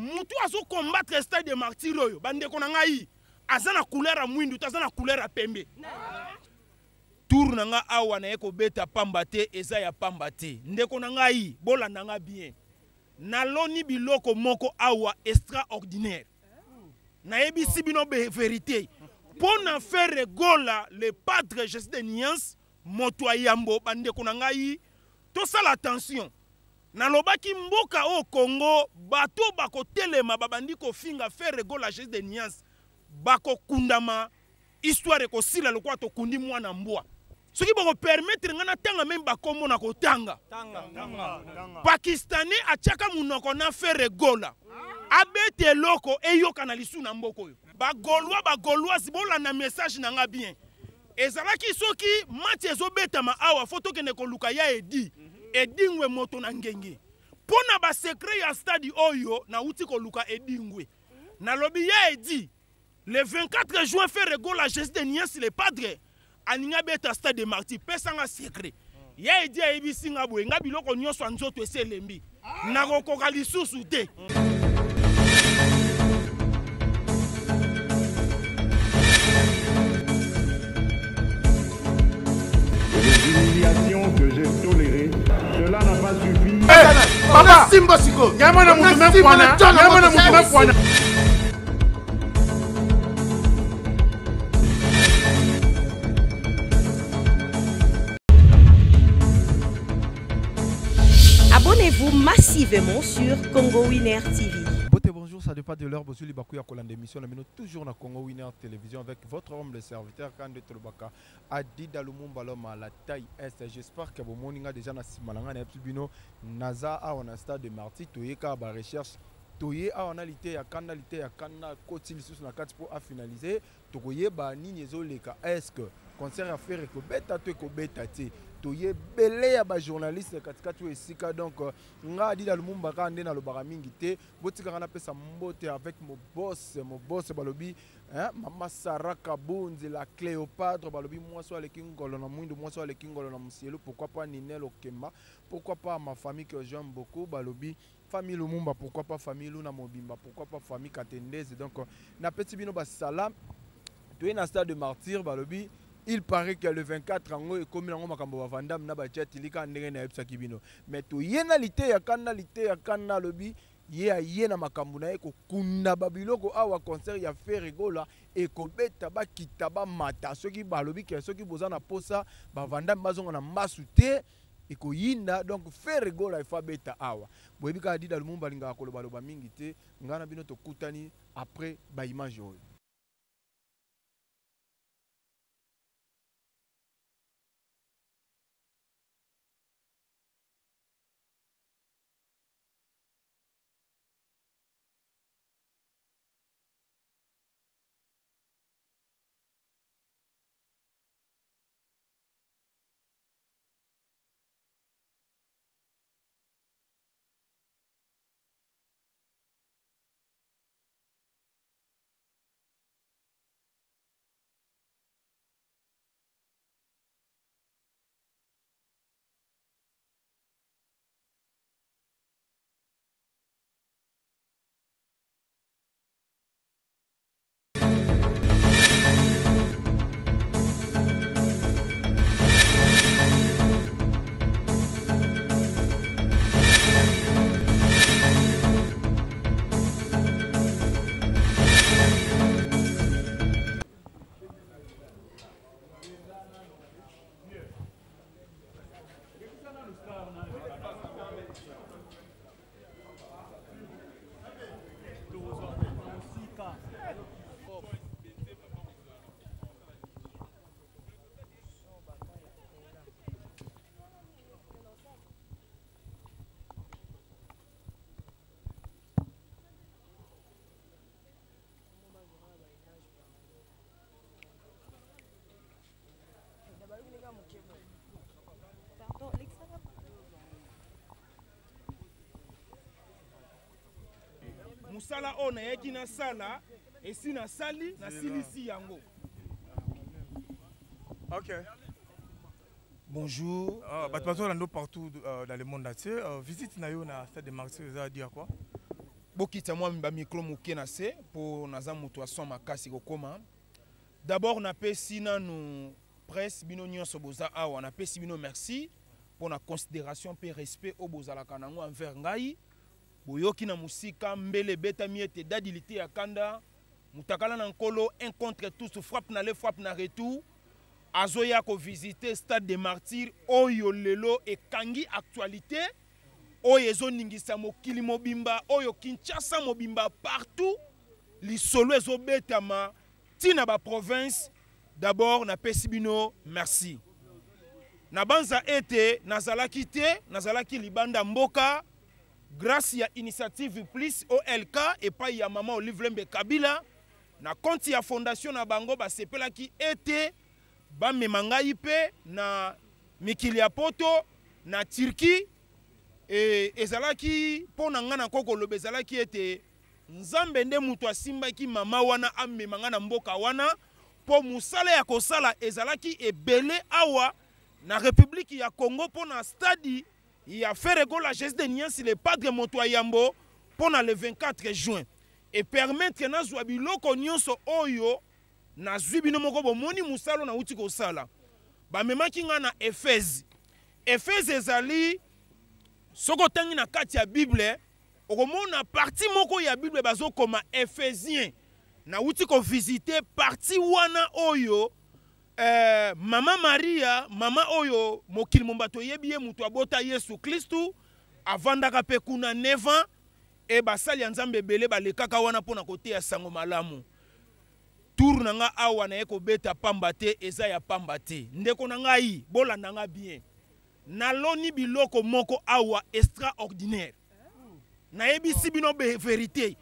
mutu azo combattre stade de martyr oyo bande ko na ngai azana couleur a mwindu tazana couleur a pembe tour na nga awa na eko beta pamba te eza ya pamba te ndeko na ngai bolanda nga bien naloni biloko moko awa extraordinaire nayebisi bino vérité pour na faire regola le padre Jésus de Niance moto ayambo bandeko na ngai to sala attention nalobaki mboka o Congo bato bako telema babandi ko finga faire regola Jésus de Niance bako kundama histoire ko sila lokwa to kundi mwana mbwa soki bako permettre ngana tanga même bakombo na ko tanga Pakistanais achaka munoko na faire regola abete loko eyoka na lisu na mboko yo bagolwa bolanda message na nga bien ezalaki soki match ezobetama awa foto kende koluka ya edingwe moto na ngenge pona ba secret ya stade oyo na uti koluka edingwe na lobi ya le 24 juin fait regola Jésus de Niance le padre aninga beta stade de Martyr pesa nga secret ya ebisi nga boye nga biloko nyonso nzoto eselembi na kokoka lisusu te. Que j'ai toléré, cela n'a pas suffi. Papa, Simba Siko, Yamana Moutoume Fouana, Yamana Moutoume Fouana. Abonnez-vous massivement sur Congo Winner TV. Bonjour, ça dépend de l'heure. Bonjour, les Bakouya Kolan d'émission. Nous toujours dans Congo Winner Télévision avec votre homme, le serviteur Kande Tolobaka, Adi Dalumumba Loma, la taille Est. J'espère que vous avez déjà na Simalanga, Neptubino, Naza, à on a stade de Marty, Toyeka, ba recherche. Toye a analyté ya kana côté sur na 4 pour à finaliser. Toye ba nini ezoleka. Est-ce que concert à faire ko beta to ko beta te. Toye belé ya ba journaliste katika tu esika donc nga di Dalumumba ka ndena lo baramingi te. Botika kana pesa mbote avec mon boss balobi hein mama Saraka Bunzi la Cléopâtre balobi moi so le kingolo na mwindo moi so le kingolo na musielo pourquoi pas Ninel Okemba pourquoi pas ma famille que j'aime beaucoup balobi famille Lumumba, pourquoi pas famille Luna Mobimba, pourquoi pas famille Katendese. Donc, na petit bino ba salam, tu es dans le stade de Martyr, balobi. Il paraît que le 24 ans, et comme on a vandam na ba chat ilika ndenge na epsa kibino. Mais tu yenalité ya kana lobi, ye na makambo na eko kunda babiloko awa concert ya faire rigola et ko beta ba kitaba mata soki balobi ke soki bozana posa ba vandam bazonga na masute. Et koyinda donc faire rigola il faut beta awa boyebi ka dida lumumba linga koloba loba mingi te ngana bino to kutani après ba image oyo. Musala ona yaki na sala esi na sali na silisi yango. Ok. Bonjour. Partout dans le monde entier. Visite Nayo na stade de Martyr, ça veut dire quoi? bokita moi ba micro moke na se pour naza muto aso makasi kokoma. D'abord na pesi nanu presse bino nyonso boza awa na pesi bino merci pour la considération et respect au bozala kanango envers ngai. Boyoki na musika mbele beta miete dadilité ya kanda mutakala na nkolo un contre tous frappe na le frappe na retour. Azoya ko visiter stade des martyrs oyo lelo e kangi actualité. Oyo ezo ningisa mokili mobimba oyo Kinshasa mobimba partout lisolo ezo betama tina ba province. D'abord na pesibino merci na banza ete nazalaki te nazalaki libanda mboka grâce ya initiative plus OLK et pas ya maman Olive Lembe Kabila na konti ya fondation na bango basepelaki ete bamema ngai pe na mikili ya poto na Turquie. Et ezalaki pona ngana koko lobe ezalaki ete nzambe nde mutu asimbaki mama wana amema ngana mboka wana po musala ya kosala ezalaki ebele awa na République ya Congo pona stadi ya Ferrego la geste de Niansi le padre Moto Yambo pona le 24 juin et permettre na zwa biloko nyonso oyo na zubino moko bomoni musalo na uti kosala bamemaki ngana Efeze ezali soko tangi na kati ya Bible okomona parti moko ya Bible bazokoma Ephésien na uti ko visiter parti wana oyo mama Maria mama oyo mokili mombato yebi ye mutu abota Yesu Kristu avandaka pe kuna 9 ans e basali ya Nzambe ebele balekaka wana pona kote ya sango malamu tour na nga awa na eko beta pamba te eza ya pamba te ndeko na ngai bolanda nga bien naloni biloko moko awa extraordinaire na yebisi bino be vérité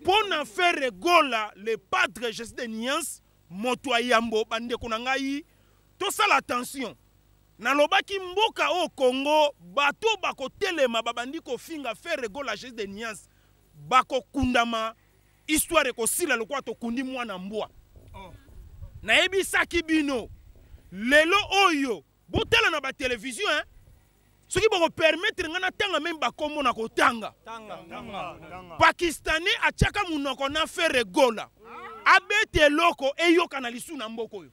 pour na faire gola le padre Jésus de Niance Moto Yambo bandeko na ngai to sala attention nalobaki mboka o Congo bato bako telema babandi ko finga faire gola Jésus de Niance bako kundama histoire ko sila lokwa to kundi mwana mbwa na yebisaki bino lelo oyo botela na ba télévision hein ce qui va permettre ngana tanga même ba kombo na kotanga Pakistanais achaka munoko na faire gola abete loko eyoka na lisu na mboko yo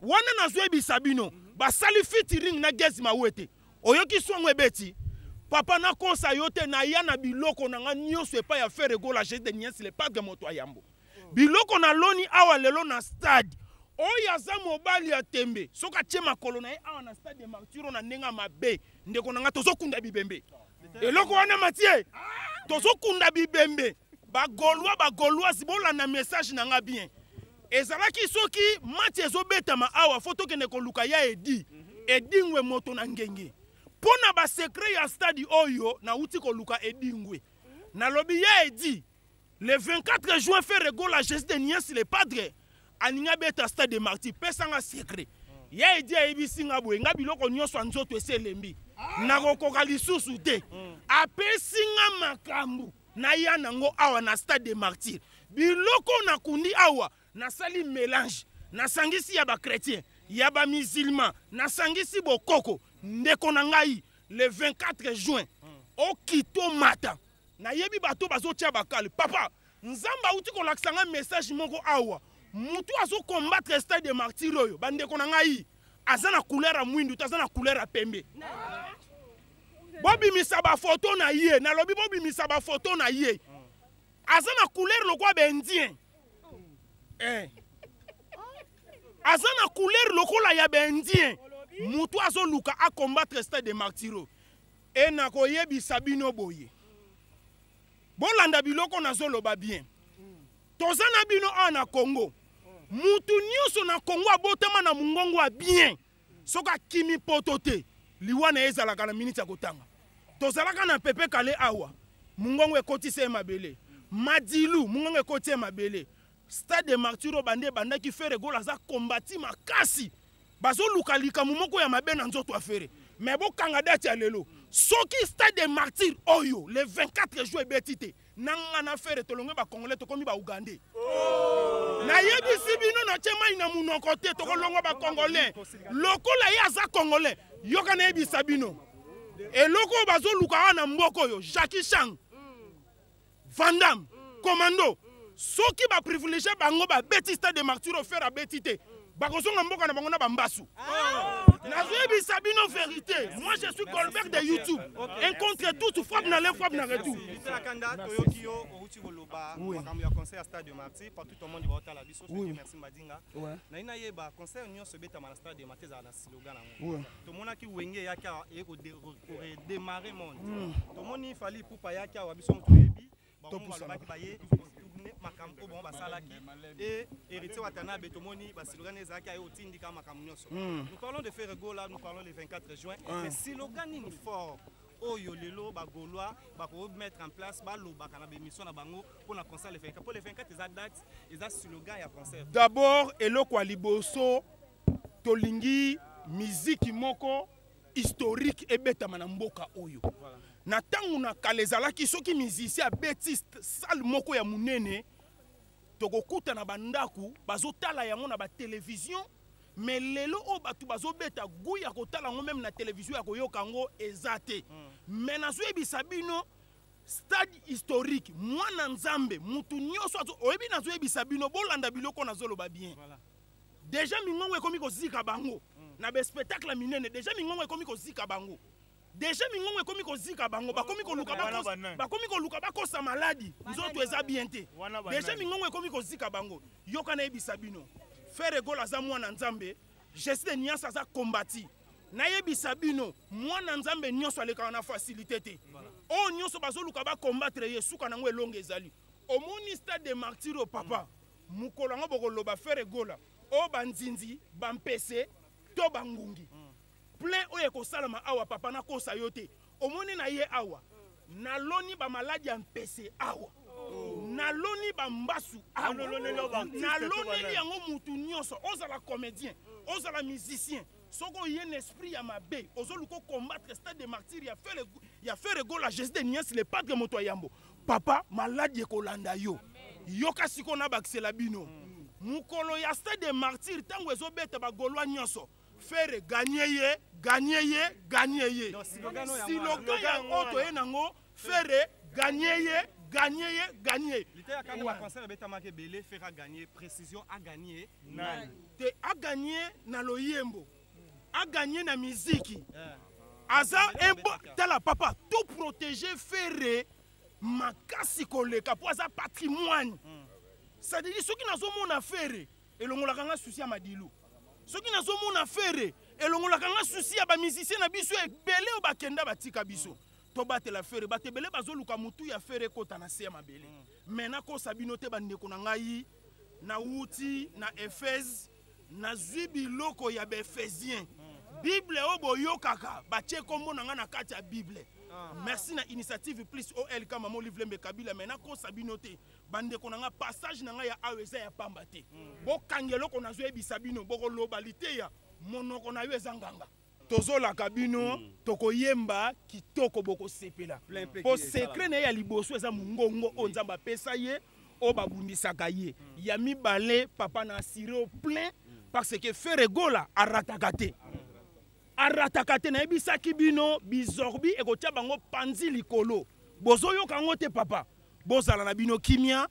wana na zwebi sabino basali featuring na Gezi Mawete oyoki songo ebeti papa na kosa yote na yana biloko na nga nyonso epa ya faire gola Jésus de Niansi le padre Moto Yambo biloko na loni awa lelo na stade oyo aza mobali ya tembe soka tie makolo na ye awa na stade de Martyrs na ndenga mabe ndeko na nga tozokunda bibembe eloko wana Mathieu tozokunda bibembe bagolwa bolanda message na nga bien ezalaki soki match ezobetama awa foto kende koluka ya edingwe moto na ngenge pona ba secret ya stade oyo na uti koluka edingwe na lobi ya edi le 24 juin faire gola Jésus de Niansi le padre aninga beta stade de Martyrs pesanga secret ya edi ayebisi nga boye nga biloko nyonso nzoto eselembi nakokoka lisusu te apesi nga makambo na ya nango awa na stade de Martyrs biloko na kundi awa nasali mélange nasangisi ya ba chrétien ya ba musulman nasangisi bokoko ndeko na ngai le 24 juin okito mata na yebi bato bazotia bakale papa nzamba uti ko laksanga message moko awa mutu azo combattre stade de Martyrs oyo bandeko na ngai azana couleur ya mwindu tazana couleur ya pembe bobi misaba photo na ye na lobi bobi misaba photo na ye azana couleur lokwa bendien azana couleur lokola ya bendien mutu azo luka a combattre stade de Martyrs e na koyebisa bino boye bolanda biloko nazoloba bien tozana bino ana Congo mutu nyonso na Congo abotama na mungongo a bien soka kimi poto te liwana ezalaka na minute ya kotanga tozalaka na pepe kale awa mungongo ekotise mabele madilu mungongo ekotise mabele stade de Martyrs bande bandaki faire gola za kombati makasi bazoluka likamu moko ya mabe na nzoto afere mais bokanga date ya lelo soki stade de Martyrs oyo le 24 juin betite nanga na faire tolonge ba congolais tokomi ba ugandais na yebisi bino na chema ina munoko te tokolongo ba congolais lokola ya za congolais yoka na yebisa bino eloko bazoluka wana mboko yo Jackie Chang Vandam, Commando. Soki ba privilégié bango ba beti stade de martyr faire à betité. Bakosonga mboka na bango na bambasu. Nazoyebi Sabino vérité. Moi je suis Goldberg de YouTube. Un contre tout, frappe na le frappe na retour. Conseil à stade de martyr partout au monde va la biso. Merci Madinga. Na ina yeba conseil union se beta na stade de martyr na slogan nango. To mona ki wenge yaka e ko démarrer monde. To moni fali pupa yaka wa biso mutoyebi. Ba mo baye makambo bon basalaki et héritier watana betomoni basilogan ezaki ayo tindika makambo nyonso. Nous parlons de Ferregola, nous parlons le 24 juin, mais silogan ni fort oyo lelo ba Gaulois ba ko mettre en place ba lo ba kana bémission na bango pour na concert le 24 pour le 24 eza date eza slogan ya concert. D'abord eloko liboso tolingi musique moko historique ebeta na mboka oyo. Na tangu na kalezalaki soki musicien abetiste salle moko ya munene tokokuta na bandaku bazotala yango na ba télévision mais lelo o batu bazobeta guya kotala ngo même na télévision ya koyoka ngo ezate mais na zoyebi sabino stade historique mwana nzambe mutu nyoso oyebi na zoyebi sabino bolanda biloko na zoloba bien déjà mingongo ekomi kozika bango na be spectacle minene déjà mingongo ekomi kozika bango. Déjà mingongo ekomi kozika bango bakomi koluka bakosa maladi nzoto eza bien te. Déjà mingongo ekomi kozika bango yoka na yebi sabino Ferregola za mwana nzambe geste nyasa za kombati na yebi sabino mwana nzambe nyonso aleka na facilité te o nyonso bazoluka ba combattre yesuka nango elonge ezali omoni stade de martyr papa mukolo ngo bokoloba Ferregola o banzinzi bampese to bangungi plein oye ko salama awa papa na kosa yote omoni na ye awa na loni ba maladi ampese awa na loni ba mbasu awa na loni yango mutu nyonso ozala comédien ozala musicien soko yen esprit ya mabe ozoluko combattre stade de martyr ya Ferregola geste de niance le padre moto yambo papa maladi ekolanda yo yoka siko na bakisela bino mukolo ya stade de martyr tango ezobeta ba Gaulois nyonso faire gagner. Slogan ya auto enango faire gagner. L'ité ya kana concert beta make belé faire gagner précision à gagner. Te a gagner na loyembo. A gagner na musique. Aza embo tala papa tout protéger faire makasi koleka pour aza patrimoine. Ça dit ce qui na zo mona faire elongola kanga souci ya madilu. Soki na zomo na fere elongola kanga souci ya ba musicien na biso ebele o bakenda batika biso to batela fere batebele bazoluka mutu ya fere kota na se ya mabele mais na ko sabino te bandeko na ngai na wuti na Efes na zibi loko ya Efésien Bible o boyokaka batie kombo na nga na kati ya Bible. Merci na initiative plus OL kama mo livre mbe kabila mais na ko sabino te bandeko na nga passage na nga ya aweza ya pamba te bo kangelo ko na zo ebisa bino boko lobalite ya monoko na yo ezanganga tozola kabino tokoyemba kitoko boko sepela po secret na ya liboso eza mungongo o nzamba pesa ye o babundisaka ye ya mibale papa na assuré plein parce que Ferregola aratakate na ebisaki bino bizorbi ekotia bango panzi likolo bozoyoka ngo te papa bozala na bino kimia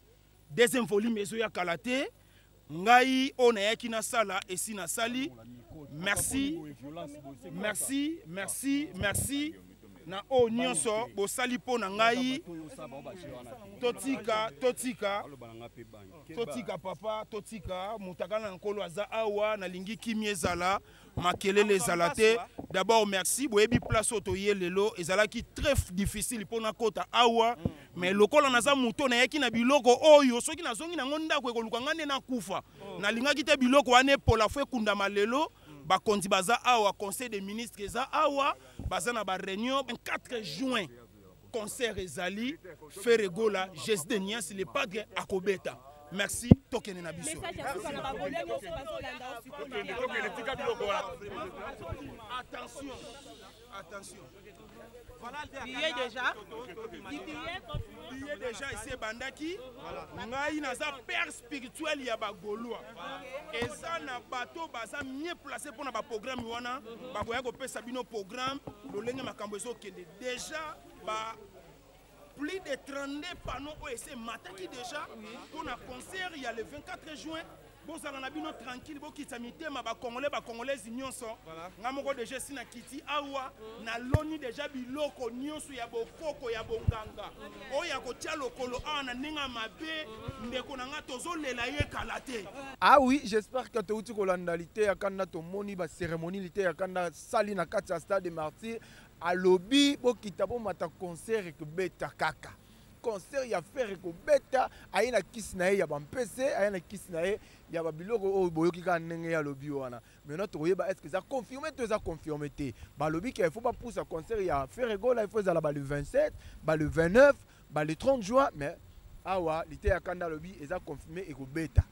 deuxième volume ezo ya kalate ngai ona yaki na sala esi na sali merci na o nyonso bosali po na ngai totika papa totika mutakana nkolo aza awa na lingi kimia ezala makelele ezala te. D'abord merci boyebi place oto ye lelo ezalaki très difficile pona kota awa mais lokola naza muto na yaki na biloko oyo soki nazongi nango ndako ekoluka ngane na kufa na lingaki te biloko wane pola fwe kundama lelo bakonzi baza awa conseil des ministres eza awa baza na ba réunion 4 juin concert ezali Ferregola geste de niance le padre akobeta. Merci tokene na biso. Attention. Voilà déjà ici bandaki ngai naza père spirituel ya ba Gaulois eza na bato baza mieux placé pour na ba programme wana ba koya ko pesa bino programme lolenge makambo ezo kende déjà ba plus de 32 panneaux OSC mataki déjà pour un concert il y a le 24 juin. Bon ça on a bien tranquille bon kitsa mitema ba congolais nyonso nga moko déjà sina kiti awa na loni déjà biloko nyonso ya bokoko ya bonganga oya ko tia lokolo ana ninga mabe ndeko nanga tozolela ye kalate. Ah oui, j'espère que tu as kolandalité ya kanda to moni ba cérémonie lité ya kanda sali na kati ya stade Martyrs à lobby bo kitabo mata concert que beta kaka. Concert ya faire ko beta ayina kisna ya ba mpese ayina kisna ya ba biloko o boyoki ka ndenge ya lobby wana. Maintenant to yeba est-ce que ça confirmé to ça confirmé te. Ba lobby qu'il faut pas pousser concert ya faire go là il faut ça ba le 27, ba le 29, ba le 30 juin mais awa lité ya kanda lobby et ça confirmé et ko beta.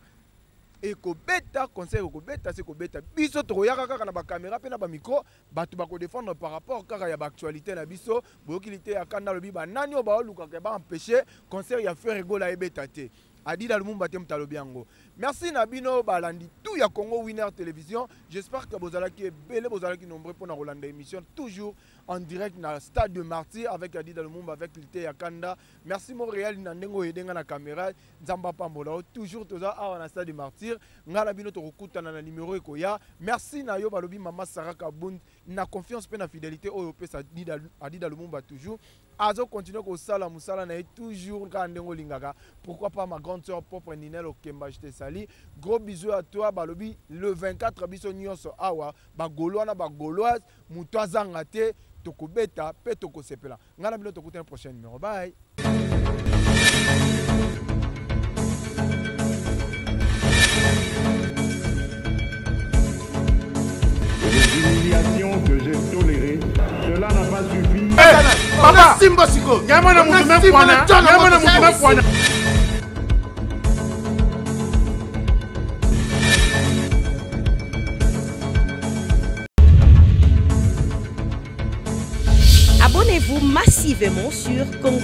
Eko beta conseil eko beta c'est ko beta biso to yaka kaka na ba caméra pe na ba micro batu ba ko défendre par rapport kaka ya ba actualité na biso bokilité ya kanda lobi ba nani o ba luka ke ba empêcher conseil ya faire rigola e beta te Adida Lumumba te mtalobi yango. Merci Nabino balandi tout ya Congo Winner Télévision. J'espère que vous allez qui est belle, vous allez qui nombreux pour la Rolanda émission toujours en direct dans le stade de Martyrs avec Adida Lumumba avec Lité Yakanda. Merci Montréal Nandengo edenga na caméra Nzamba Pambola toujours toujours à la stade de Martyrs. Ngala bino to rokuta na numéro ekoya. Merci na yo balobi Mama Sarah Kabund na confiance pe na fidélité au pesa Adida Lumumba toujours. Azo continue ko sala musala na toujours ka ndengo lingaka. Pourquoi pas ma grande sœur propre Ninel Okemba je te sali. Gros bisous à toi balobi le 24 biso nyonso awa ba goloana ba goloise mutazanga te toko beta pe toko sepela. Ngana bino toko un prochain numéro. Bye. Les humiliations que j'ai tolérées, cela n'a pas suffi. Papa Simba Siko, yamana mutume kwana, yamana mutume kwana. Abonnez-vous massivement sur Congo.